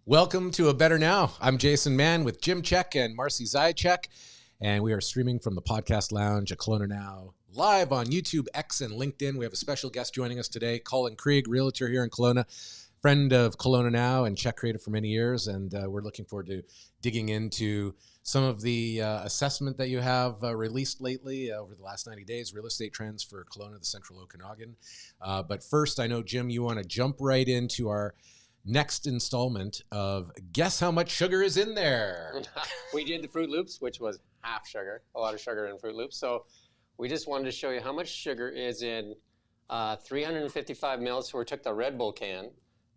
Welcome to A Better Now. I'm Jason Mann with Jim Check and Marcy Zajac, and we are streaming from the Podcast Lounge at Kelowna Now, live on YouTube, X, and LinkedIn. We have a special guest joining us today, Colin Krieg, realtor here in Kelowna, friend of Kelowna Now and Check Creative for many years, and we're looking forward to digging into some of the assessment that you have released lately over the last 90 days, real estate trends for Kelowna, the Central Okanagan. But first, I know, Jim, you want to jump right into our next installment of Guess How Much Sugar is in There? We did the Fruit Loops, which was half sugar, a lot of sugar in Fruit Loops. So we just wanted to show you how much sugar is in 355 mils. So we took the Red Bull can,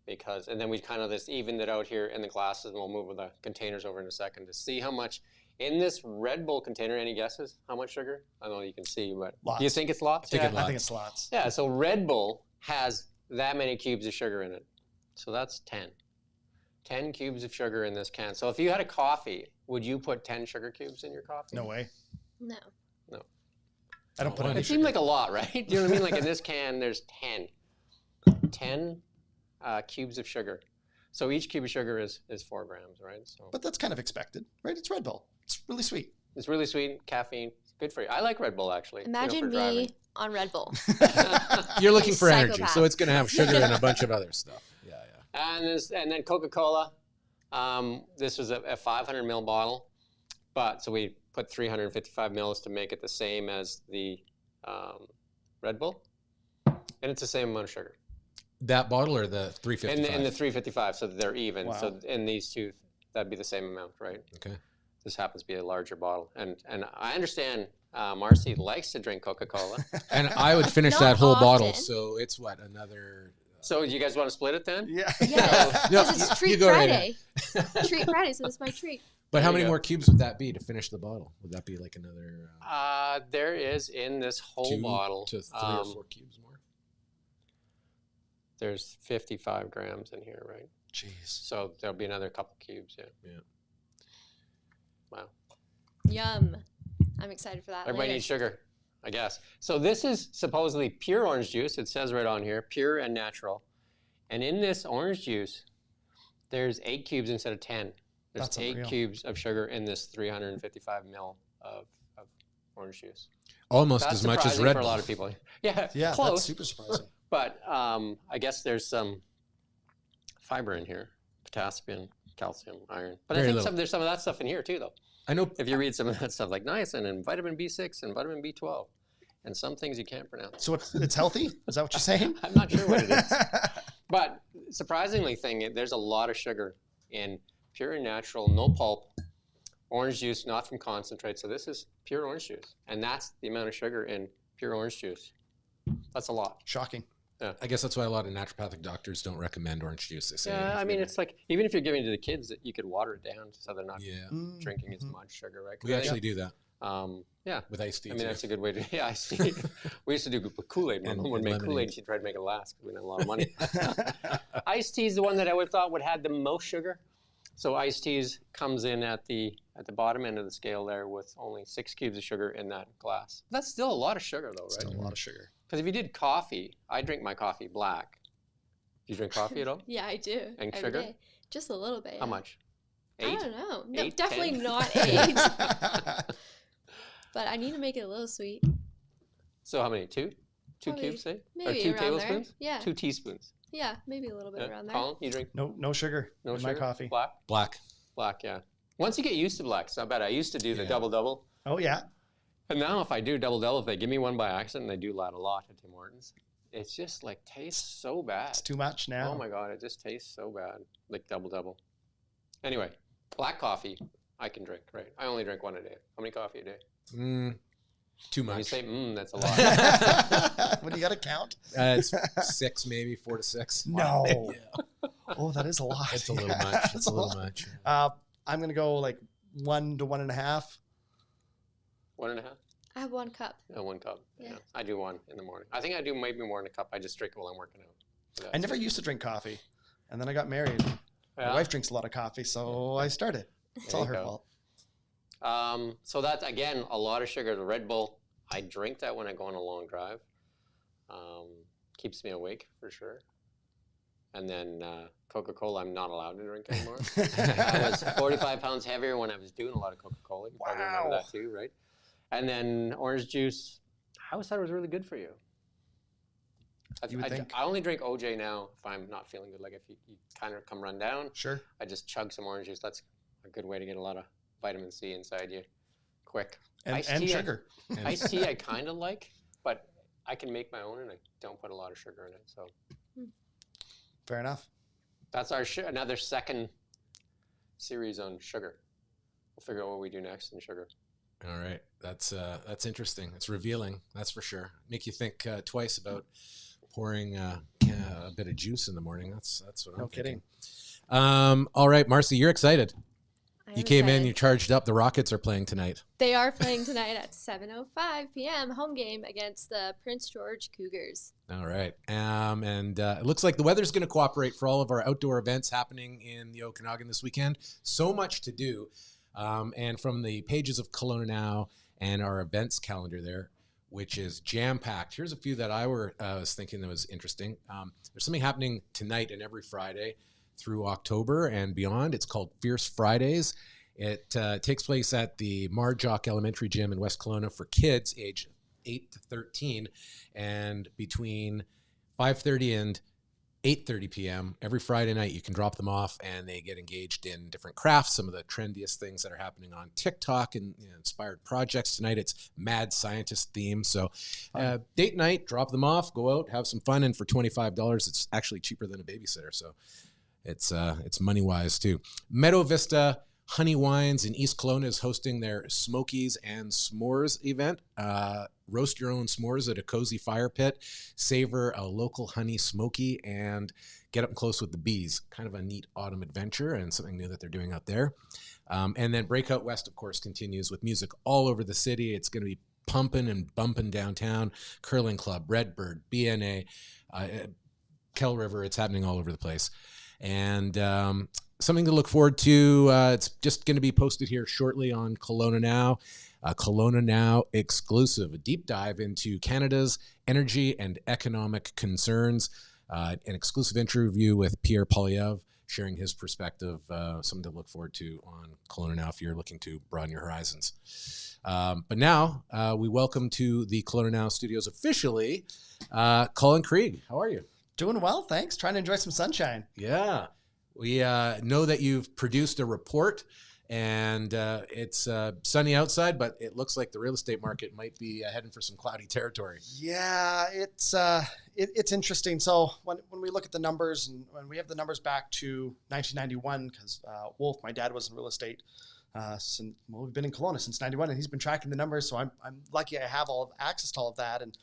and then we kind of just evened it out here in the glasses, and we'll move the containers over in a second to see how much in this Red Bull container. Any guesses how much sugar? I don't know, you can see, but lots. Do you think it's lots? I think it's lots. Yeah, so Red Bull has that many cubes of sugar in it. So that's 10. 10 cubes of sugar in this can. So if you had a coffee, would you put 10 sugar cubes in your coffee? No way. No. No. I don't put any It seemed like a lot, right? Do you know what I mean? Like in this can, there's 10. 10 cubes of sugar. So each cube of sugar is 4 grams, right? So But that's kind of expected, right? It's Red Bull. It's really sweet. it's really sweet, caffeine. It's good for you. I like Red Bull, actually. Imagine for driving. me on Red Bull. You're looking for energy, Psychopath. so it's going to have sugar and a bunch of other stuff. And then Coca-Cola. This was a 500 ml bottle, so we put 355 mils to make it the same as the Red Bull, and it's the same amount of sugar. That bottle or the 355? In the 355, so they're even. Wow. So in these two, that'd be the same amount, right? Okay. This happens to be a larger bottle, and I understand Marcy likes to drink Coca-Cola. And I would finish Not that whole bottle, often. so it's what, another... So you guys want to split it then? Yeah. Yeah, No, because it's you Treat go right Friday. Treat Friday, so it's my treat. But how There many you go. more cubes would that be to finish the bottle? Would that be like another There is in this whole 2 bottle. to 3 or 4 cubes more? There's 55 grams in here, right? Jeez. So there'll be another couple cubes, yeah. Yeah. Wow. Yum. I'm excited for that. Everybody later. needs sugar, I guess. So this is supposedly pure orange juice. It says right on here, pure and natural. And in this orange juice, there's 8 cubes instead of 10. There's That's 8 unreal. cubes of sugar in this 355 mil of orange juice. Almost That's as much as surprising Red for a Bull. lot of people. Yeah, Yeah, close. that's super surprising. But I guess there's some fiber in here, potassium, calcium, iron. But Very I think little. there's some of that stuff in here too, though. I know. If you read some of that stuff, like niacin and vitamin B6 and vitamin B12, and some things you can't pronounce. So it's healthy? Is that what you're saying? I'm not sure what it is. But surprisingly there's a lot of sugar in pure and natural, no pulp, orange juice, not from concentrate. So this is pure orange juice. And that's the amount of sugar in pure orange juice. That's a lot. Shocking. I guess that's why a lot of naturopathic doctors don't recommend orange juice. They say Yeah, if I mean, you're it's like, even if you're giving it to the kids, you could water it down so they're not gonna- yeah, drinking as much sugar, right? 'Cause we I actually do that think, yeah. with iced tea. I mean, too. that's a good way to, yeah, I see. We used to do with Kool-Aid. My And- mom would and make lemonade. Kool-Aid. She tried to make it last because we didn't have a lot of money. Iced tea is the one that I would thought would have the most sugar. So iced teas comes in at the bottom end of the scale there with only 6 cubes of sugar in that glass. That's still a lot of sugar though, right? Still a lot of sugar. Because if you did coffee, I drink my coffee black. Do you drink coffee at all? Yeah, I do. And every sugar? day. Just a little bit. How yeah. much? I 8? don't know. No, 8, definitely 10? not 8. But I need to make it a little sweet. So how many? 2? 2 Probably cubes, say? Maybe or 2 around tablespoons? there. Yeah. 2 teaspoons. Yeah, maybe a little bit around there. Colin, you drink No sugar no in sugar? my coffee. Black? Black. Black, yeah. Once you get used to black, it's not bad. I used to do the Yeah. double-double. Oh, yeah. And now if I do double-double, if they give me one by accident, and they do that a lot at Tim Hortons, it's just like tastes so bad. It's too much now. Oh my God, it just tastes so bad, like double-double. Anyway, black coffee, I can drink, right? I only drink 1 a day. How many coffee a day? Too When you much. say, that's a lot. When you got to count? It's 6, maybe 4 to 6. No. Yeah. Oh, that is a lot. It's a little Yeah, much. that's It's a little much. I'm going to go like 1 to 1.5. 1.5? I have 1 cup. Yeah, 1 cup. Yeah. Yeah. I do 1 in the morning. I think I do maybe more than a cup. I just drink it while I'm working out. So I never used to drink coffee. And then I got married. Yeah. My wife drinks a lot of coffee, so I started. It's There all you her go. fault. So that's, again, a lot of sugar. The Red Bull, I drink that when I go on a long drive. Keeps me awake for sure. And then Coca-Cola, I'm not allowed to drink anymore. I was 45 pounds heavier when I was doing a lot of Coca-Cola. You probably remember that too, right? And then orange juice, I always thought it was really good for you. I only drink OJ now if I'm not feeling good. Like if you kind of come run down, Sure. I just chug some orange juice. That's a good way to get a lot of vitamin C inside you quick. And sugar. Iced tea I kind of like, but I can make my own and I don't put a lot of sugar in it. So Fair enough. that's our another second series on sugar. We'll figure out what we do next in sugar. All right, that's interesting. It's revealing, that's for sure. Make you think twice about pouring a bit of juice in the morning. That's what I'm thinking. All right, Marcy, you're excited. You came in, you charged up. The Rockets are playing tonight. They are playing tonight at 7:05 p.m. home game against the Prince George Cougars. All right. And it looks like the weather's going to cooperate for all of our outdoor events happening in the Okanagan this weekend. So much to do. And from the pages of Kelowna Now and our events calendar there, which is jam-packed. Here's a few that I was thinking that was interesting. There's something happening tonight and every Friday through October and beyond. It's called Fierce Fridays. It takes place at the Marjock Elementary Gym in West Kelowna for kids aged 8 to 13. And between 5:30 and 8:30 p.m. every Friday night, you can drop them off and they get engaged in different crafts, some of the trendiest things that are happening on TikTok and inspired projects. Tonight, it's mad scientist theme. So date night, drop them off, go out, have some fun. And for $25, it's actually cheaper than a babysitter. So it's money wise too. Meadow Vista Honey Wines in East Kelowna is hosting their Smokies and S'mores event. Roast your own s'mores at a cozy fire pit, savor a local honey smoky, and get up close with the bees. Kind of a neat autumn adventure and something new that they're doing out there. And then Breakout West, of course, continues with music all over the city. It's going to be pumping and bumping downtown. Curling Club, Redbird, BNA, Kell River. It's happening all over the place. And something to look forward to. It's just going to be posted here shortly on Kelowna Now. Kelowna Now exclusive, a deep dive into Canada's energy and economic concerns. An exclusive interview with Pierre Poilievre, sharing his perspective. Something to look forward to on Kelowna Now if you're looking to broaden your horizons. But now we welcome to the Kelowna Now studios officially, Colin Krieg. How are you? Doing well, thanks. Trying to enjoy some sunshine. Yeah. We know that you've produced a report, and it's sunny outside, but it looks like the real estate market might be heading for some cloudy territory. Yeah, it's interesting. So when we look at the numbers, and when we have the numbers back to 1991, because Wolf, my dad, was in real estate. We've been in Kelowna since 91, and he's been tracking the numbers. So I'm lucky I have access to all of that. And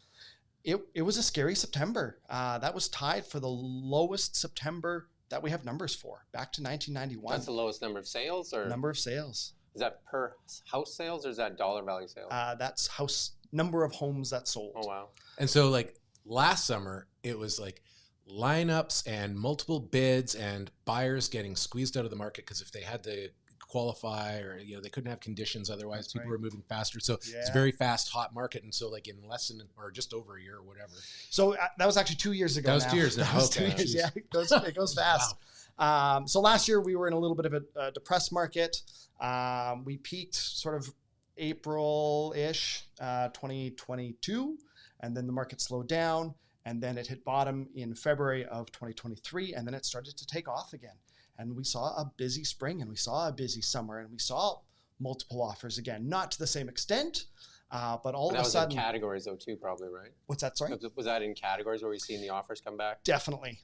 it was a scary September. That was tied for the lowest September that we have numbers for, back to 1991. That's the lowest number of sales, or number of sales. Is that per house sales, or is that dollar value sales? That's number of homes that sold. Oh wow! And so, like last summer, it was like lineups and multiple bids and buyers getting squeezed out of the market because if they had to qualify or they couldn't have conditions otherwise. That's people right. were moving faster, so it's a very fast, hot market. And so, like in less than or just over a year or whatever. So that was actually 2 years ago. That was 2 years now. That was Okay, 2 years. geez. Yeah, it goes fast. Wow. So last year we were in a little bit of a depressed market. We peaked sort of April-ish, 2022, and then the market slowed down, and then it hit bottom in February of 2023, and then it started to take off again. And we saw a busy spring, and we saw a busy summer, and we saw multiple offers again, not to the same extent, but all of a sudden. That was in categories though too, probably, right? What's that? Sorry. Was that in categories where we've seen the offers come back? Definitely,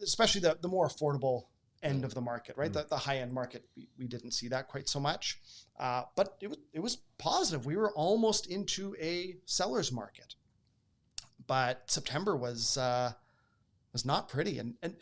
especially the more affordable end of the market, right? The high end market, we didn't see that quite so much, but it was positive. We were almost into a seller's market, but September was not pretty, and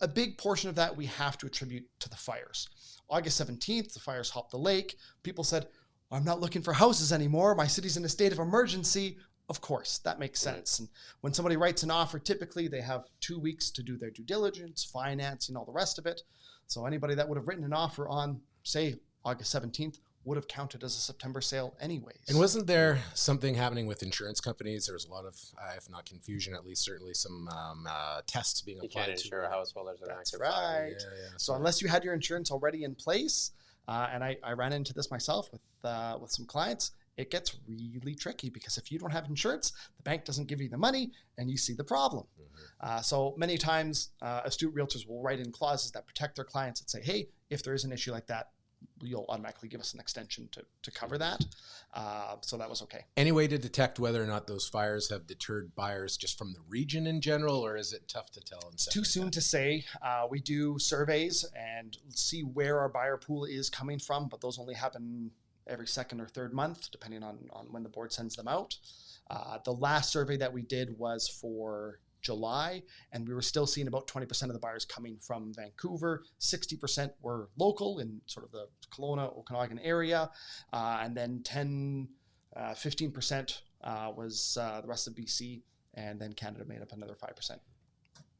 a big portion of that we have to attribute to the fires. August 17th, the fires hopped the lake. People said, I'm not looking for houses anymore. My city's in a state of emergency. Of course, that makes sense. And when somebody writes an offer, typically they have 2 weeks to do their due diligence, financing, all the rest of it. So anybody that would have written an offer on, say, August 17th would have counted as a September sale anyways. And wasn't there something happening with insurance companies? There was a lot of, if not confusion, at least certainly some tests being You applied can't insure a house while there's an That's active right. fire. Yeah. So unless you had your insurance already in place, and I ran into this myself with some clients, it gets really tricky because if you don't have insurance, the bank doesn't give you the money and you see the problem. So many times astute realtors will write in clauses that protect their clients and say, hey, if there is an issue like that, you'll automatically give us an extension to cover that. So that was okay. Any way to detect whether or not those fires have deterred buyers just from the region in general, or is it tough to tell? It's too soon to say. We do surveys and see where our buyer pool is coming from, but those only happen every second or third month, depending on when the board sends them out. The last survey that we did was for July, and we were still seeing about 20% of the buyers coming from Vancouver. 60% were local in sort of the Kelowna, Okanagan area, and then 15% was the rest of BC, and then Canada made up another 5%.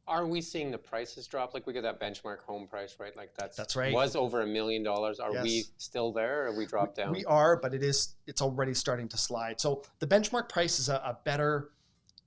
Are we seeing the prices drop? Like we get that benchmark home price, right? Like That's right. Was over $1 million. Are Yes. we still there, or have we dropped down? We are, but it's already starting to slide. So the benchmark price is a better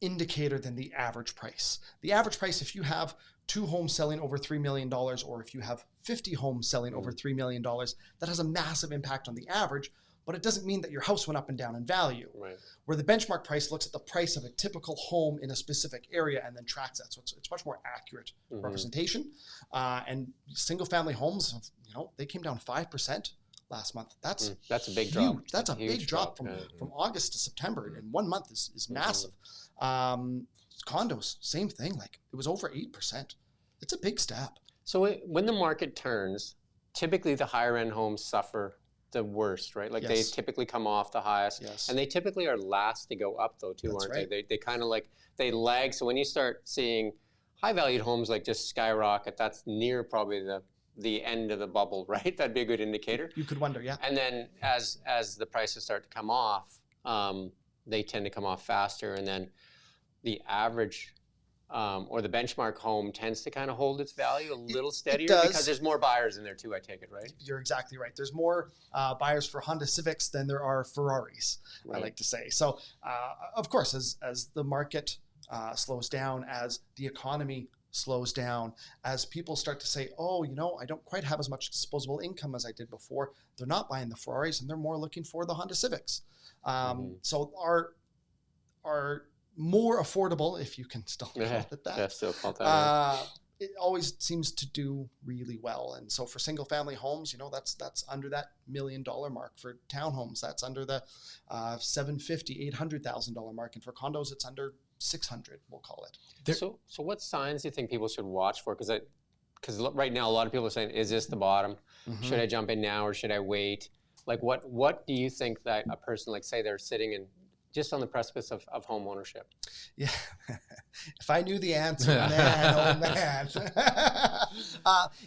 indicator than the average price. The average price, if you have 2 homes selling over $3 million, or if you have 50 homes selling over $3 million, that has a massive impact on the average, but it doesn't mean that your house went up and down in value. Right. Where the benchmark price looks at the price of a typical home in a specific area and then tracks that. So it's much more accurate representation. And single family homes, they came down 5% last month. That's a big huge. drop. That's a huge big drop from August to September. In 1 month is massive. Condos, same thing. Like it was over 8%. It's a big step. So when the market turns, typically the higher end homes suffer the worst, right? Like they typically come off the highest. Yes. And they typically are last to go up though too, That's aren't right. they? They kind of they lag. So when you start seeing high valued homes like just skyrocket, that's near probably the end of the bubble, right? That'd be a good indicator. You could wonder, yeah. And then as the prices start to come off, they tend to come off faster, and then the average or the benchmark home tends to kind of hold its value a little steadier because there's more buyers in there too, I take it, right? You're exactly right. There's more buyers for Honda Civics than there are Ferraris, Right. I like to say. So, of course, as the market slows down, as the economy slows down, as people start to say, oh, I don't quite have as much disposable income as I did before, they're not buying the Ferraris and they're more looking for the Honda Civics. So our more affordable, if you can still call it that. Yeah, still call it that. It always seems to do really well. And so for single family homes, that's under that $1 million mark. For townhomes, that's under the $750,000, $800,000 mark. And for condos, it's under 600, we'll call it. So what signs do you think people should watch for? Because right now a lot of people are saying, is this the bottom? Should I jump in now or should I wait? Like what do you think that a person, like say they're sitting in just on the precipice of home ownership? Yeah. If I knew the answer, man, oh man.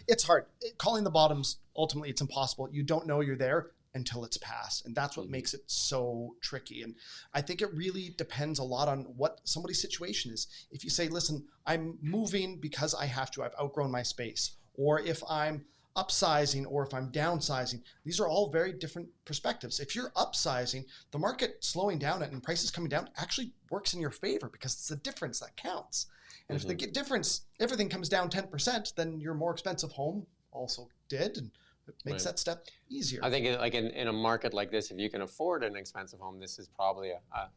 It's hard. Calling the bottoms, ultimately, it's impossible. You don't know you're there until it's passed. And that's what makes it so tricky. And I think it really depends a lot on what somebody's situation is. If you say, listen, I'm moving because I have to, I've outgrown my space. Or if I'm upsizing or if I'm downsizing, these are all very different perspectives. If you're upsizing, the market slowing down and prices coming down actually works in your favor because it's the difference that counts. And if the difference, everything comes down 10%, then your more expensive home also did, and it makes that step easier. I think in a market like this, if you can afford an expensive home, this is probably a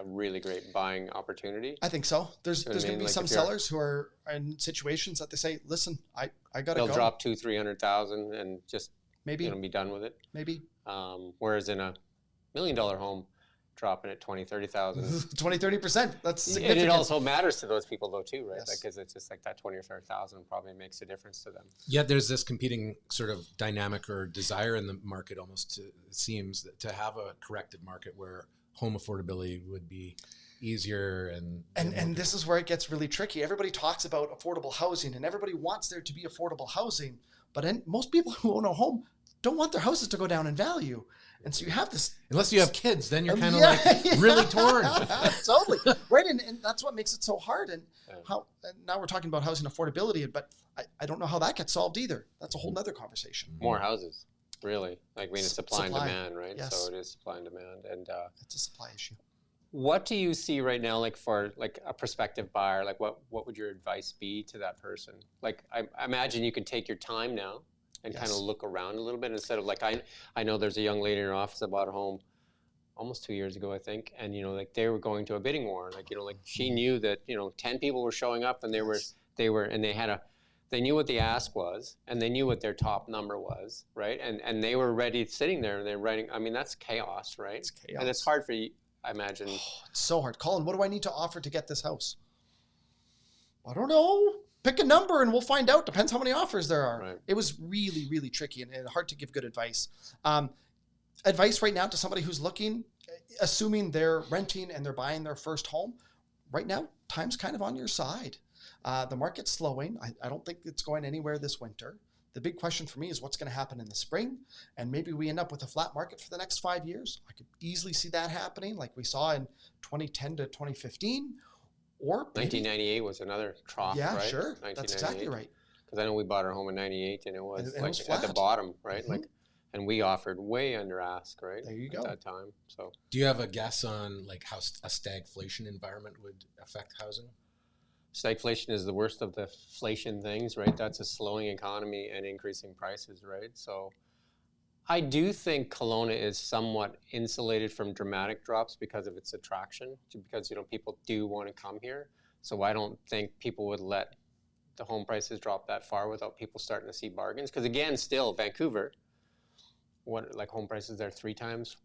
really great buying opportunity. I think so. There's You know what I going to mean? be Like some if you're- sellers who are in situations that they say, listen, I got to They'll go. drop $200,000-300,000 and just Maybe, be done with it. maybe. Whereas in a $1 million home, dropping it $20,000-30,000. 20-30%. That's And significant. it also matters to those people though too, right? Yes. Because it's just like that 20 or 30,000 probably makes a difference to them. Yet there's this competing sort of dynamic or desire in the market almost, it seems, to have a corrected market where home affordability would be easier And this is where it gets really tricky. Everybody talks about affordable housing and everybody wants there to be affordable housing, but most people who own a home don't want their houses to go down in value. And so you have this... unless you have kids, then you're kind of really torn. Totally. Right. And that's what makes it so hard. And now we're talking about housing affordability, but I don't know how that gets solved either. That's a whole nother conversation. More houses. Really? Like, I mean, it's supply and Supply. demand, right? Yes. So it is supply and demand. And It's a supply issue. what do you see right now, like for like a prospective buyer? Like, what would your advice be to that person? Like, I imagine you can take your time now and kind of Yes. look around a little bit instead of like I know there's a young lady in her office that bought a home almost 2 years ago, I think, and like they were going to a bidding war. Like like she knew that 10 people were showing up, and Yes. they knew what the ask was, and they knew what their top number was, right? And they were ready, sitting there, and they're writing. I mean, that's chaos, right? It's chaos. And it's hard for you, I imagine. It's so hard. Colin, what do I need to offer to get this house? I don't know. Pick a number and we'll find out. Depends how many offers there are. Right. It was really, really tricky and hard to give good advice. Advice right now to somebody who's looking, assuming they're renting and they're buying their first home, right now, time's kind of on your side. The market's slowing. I don't think it's going anywhere this winter. The big question for me is what's going to happen in the spring, and maybe we end up with a flat market for the next 5 years. I could easily see that happening like we saw in 2010 to 2015. Or maybe, 1998 was another trough, yeah, right? sure. That's exactly 1998. right. Because I know we bought our home in '98, and it was And it like was at the flat. bottom, right? Mhm. Like, and we offered way under ask, right? There you at go. that time. So Do you have a guess on like how a stagflation environment would affect housing? stagflation is the worst of the inflation things, right? That's a slowing economy and increasing prices, right? So I do think Kelowna is somewhat insulated from dramatic drops because of its attraction, because people do want to come here. So I don't think people would let the home prices drop that far without people starting to see bargains. Because again, still Vancouver, like home prices there 3 times,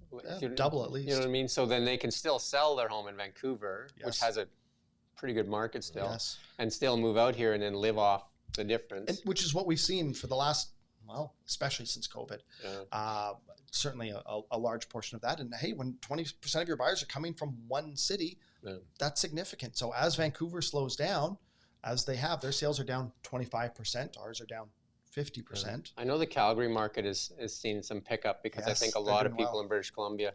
Double at least. You know what I mean? So then they can still sell their home in Vancouver, which Yes. has a pretty good market still, Yes. and still move out here and then live off the difference. And, which is what we've seen for the last, well, especially since COVID. Yeah. Certainly a large portion of that. And hey, when 20% of your buyers are coming from one city, Yeah. that's significant. So as Vancouver slows down, as they have, their sales are down 25%, ours are down 50%. I know the Calgary market is seeing some pickup because I Yes, think a they're lot of doing people well. in British Columbia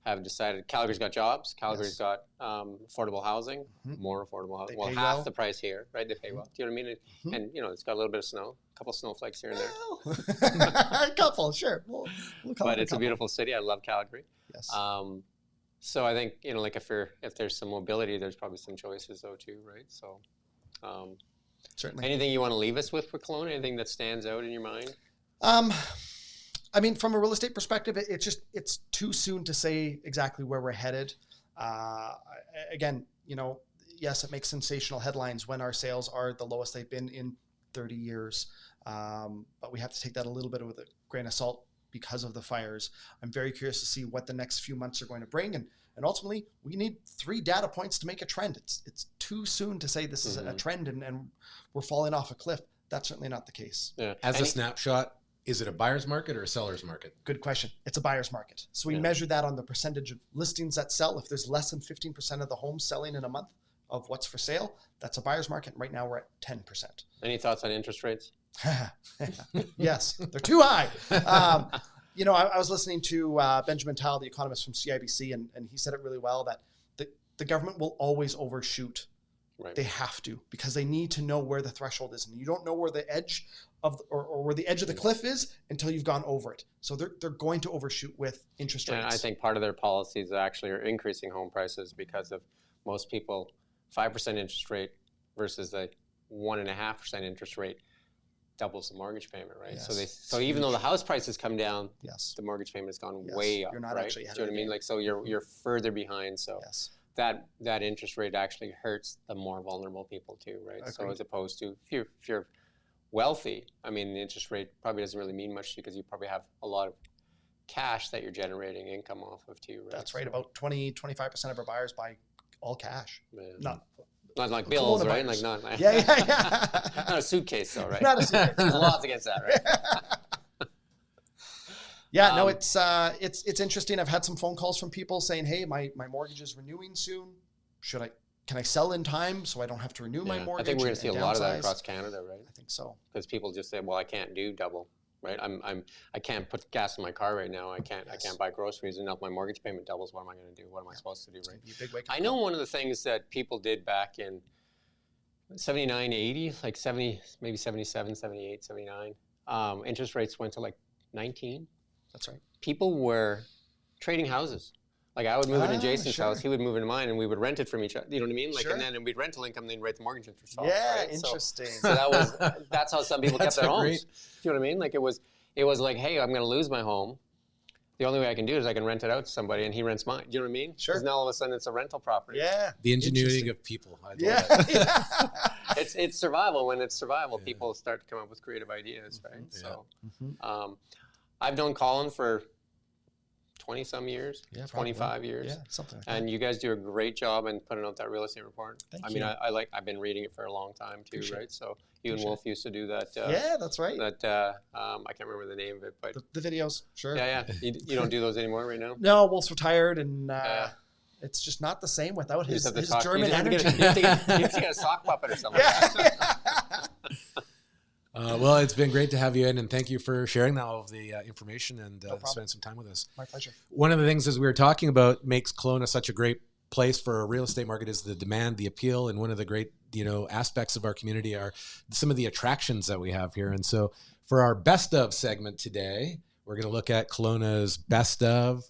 have decided Calgary's got jobs, Calgary's Yes. got affordable housing, Mhm. more affordable housing. They Well, pay half well. the price here, right? They pay well. Do you know what I mean? Mhm. And it's got a little bit of snow, a couple snowflakes here and there. Well, a couple, sure. We'll call But it it's a couple. beautiful city. I love Calgary. Yes. So I think like if there's some mobility, there's probably some choices though too, right? So Certainly. anything you want to leave us with for Kelowna? Anything that stands out in your mind? I mean, from a real estate perspective, it's too soon to say exactly where we're headed. Again, yes, it makes sensational headlines when our sales are the lowest they've been in 30 years. But we have to take that a little bit with a grain of salt because of the fires. I'm very curious to see what the next few months are going to bring. And ultimately, we need 3 data points to make a trend. It's too soon to say this is a trend and we're falling off a cliff. That's certainly not the case. Yeah. As a snapshot, is it a buyer's market or a seller's market? Good question. It's a buyer's market. So we Yeah. measure that on the percentage of listings that sell. If there's less than 15% of the homes selling in a month of what's for sale, that's a buyer's market. Right now we're at 10%. Any thoughts on interest rates? Yes, they're too high. I was listening to Benjamin Tal, the economist from CIBC, and he said it really well that the government will always overshoot. Right. They have to, because they need to know where the threshold is, and you don't know where the edge of or where the edge of the cliff is until you've gone over it. So they're going to overshoot with interest rates. And I think part of their policies actually are increasing home prices because of most people 5% interest rate versus a 1.5% interest rate doubles the mortgage payment, right? Yes, So even though the house prices come down, Yes. the mortgage payment has gone Yes, way up. you're not right? actually Do ahead you know what of I the mean? Like, so you're further behind. So Yes. that interest rate actually hurts the more vulnerable people too, right? So Agreed. as opposed to if you're wealthy, I mean, the interest rate probably doesn't really mean much because you probably have a lot of cash that you're generating income off of too, right? That's right. So, About 25% of our buyers buy all cash. yeah. Not like bills, Kelowna right? buyers. Like not yeah. not a suitcase though, right? Not a suitcase. There's laws against that, right? Yeah, no, it's interesting. I've had some phone calls from people saying, "Hey, my mortgage is renewing soon. Can I sell in time so I don't have to renew my Yeah. mortgage?" I think we're going to see a lot of that downsize?" across Canada, right? I think so. Because people just say, "Well, I can't do double, right? I can't put gas in my car right now. I can't buy groceries, and if my mortgage payment doubles, what am I going to do? What am I supposed to do, It's right?" gonna be a big wake-up I know call. one of the things that people did back in 79, 80, like 70, maybe 77, 78, 79, interest rates went to like 19, That's right. people were trading houses. Like I would move into Jason's sure. house, he would move into mine, and we would rent it from each other. You know what I mean? Like, Sure. and then we'd rental income, then write the mortgage interest off. Yeah, right? interesting. So that's how some people kept That's their a homes. great- You know what I mean? Like it was like, hey, I'm going to lose my home. The only way I can do it is I can rent it out to somebody, and he rents mine. Do you know what I mean? Sure. Because now all of a sudden it's a rental property. Yeah. The ingenuity Interesting. of people. I love Yeah. it. yeah. It's survival. When it's survival, Yeah. people start to come up with creative ideas, right? Yeah. So, Mhm. I've known Colin for 20 some years, Yeah, probably. 25 years. Yeah, something like that. And you guys do a great job in putting out that real estate report. Thank I mean, you. I've been reading it for a long time too, Appreciate right? So you and Appreciate Wolf used to do that. Yeah, that's right. I can't remember the name of it, but The videos, sure. yeah. You don't do those anymore right now. No, Wolf's retired, and Yeah. it's just not the same without You his, just have to his talk. German you energy. have to get a sock puppet or something. yeah. Well, it's been great to have you in, and thank you for sharing all of the information and problem. spending some time with us. My pleasure. One of the things, as we were talking about, makes Kelowna such a great place for a real estate market is the demand, the appeal, and one of the great aspects of our community are some of the attractions that we have here. And so, for our best of segment today, we're going to look at Kelowna's best of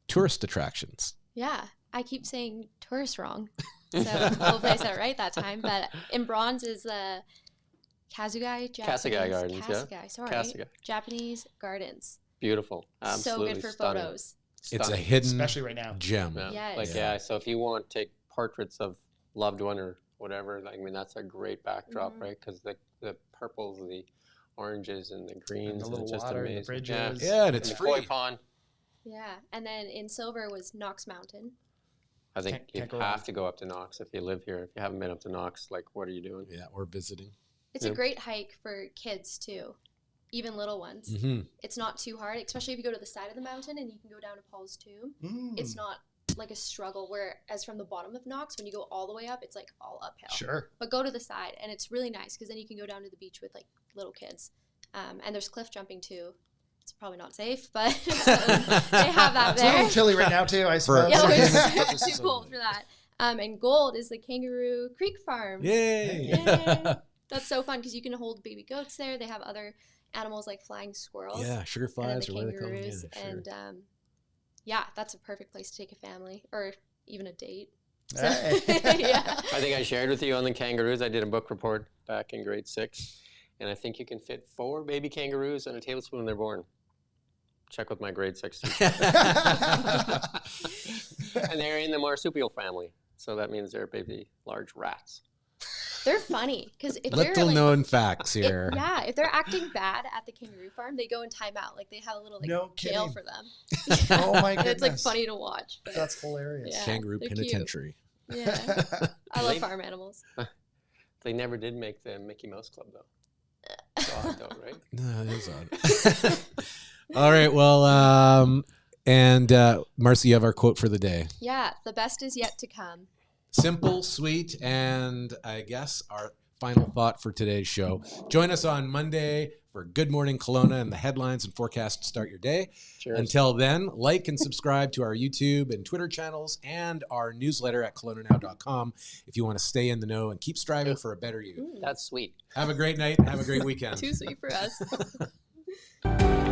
tourist attractions. Yeah, I keep saying tourist wrong. So hopefully I said it right that time. But in bronze is the Kasugai Kasugai Gardens, yeah. Kasugai, sorry. Kasugai. Japanese gardens. Beautiful. Absolutely So good for stunning. photos. It's a Stunning. hidden Especially right now. gem. Yeah. Yes. Like Yeah. so if you want to take portraits of loved one or whatever, I mean that's a great backdrop, Mhm. right? Because the purples, the oranges, and the greens, little it's just water and the amazing. bridges. Yeah, and it's the free. koi pond. Yeah. And then in silver was Knox Mountain. I think Can't you go have wrong. to go up to Knox if you live here. If you haven't been up to Knox, like what are you doing? Yeah, or visiting. It's Yeah. a great hike for kids too, even little ones. Mm-hmm. It's not too hard, especially if you go to the side of the mountain and you can go down to Paul's Tomb. It's not like a struggle, whereas from the bottom of Knox, when you go all the way up, it's like all uphill. Sure. But go to the side, and it's really nice because then you can go down to the beach with like little kids. And there's cliff jumping too. It's probably not safe, but they have that It's a little there. chilly right now too, I For- suppose. Yeah, Okay. it's too cold for that. And gold is the Kangaroo Creek Farm. Yay! Yay. That's so fun because you can hold baby goats there. They have other animals like flying squirrels. Yeah, sugar And then flies the or what are they called? kangaroos. Yeah, sure. And yeah, that's a perfect place to take a family or even a date. So, Hey. yeah. I think I shared with you on the kangaroos. I did a book report back in grade 6, and I think you can fit 4 baby kangaroos on a tablespoon when they're born. Check with my grade 6 teacher. And they're in the marsupial family, so that means they're baby large rats. They're funny because if they're Little like, known facts if- here. yeah, if they're acting bad at the kangaroo farm, they go in timeout. Like they have a little like No jail kidding. for them. Oh my And it's like goodness. funny to watch. But That's hilarious. Yeah, Kangaroo they're cute. penitentiary. yeah, I love They- farm animals. They never did make the Mickey Mouse Club, though. It's odd, though, right? No, it is odd. All right. Well, Marcy, you have our quote for the day. Yeah, the best is yet to come. Simple, sweet, and I guess our final thought for today's show. Join us on Monday for Good Morning Kelowna and the headlines and forecast to start your day. Cheers. Until then, like and subscribe to our YouTube and Twitter channels and our newsletter at KelownaNow.com if you want to stay in the know and keep striving for a better you. Ooh, That's sweet. Have a great night and have a great weekend. too sweet for us.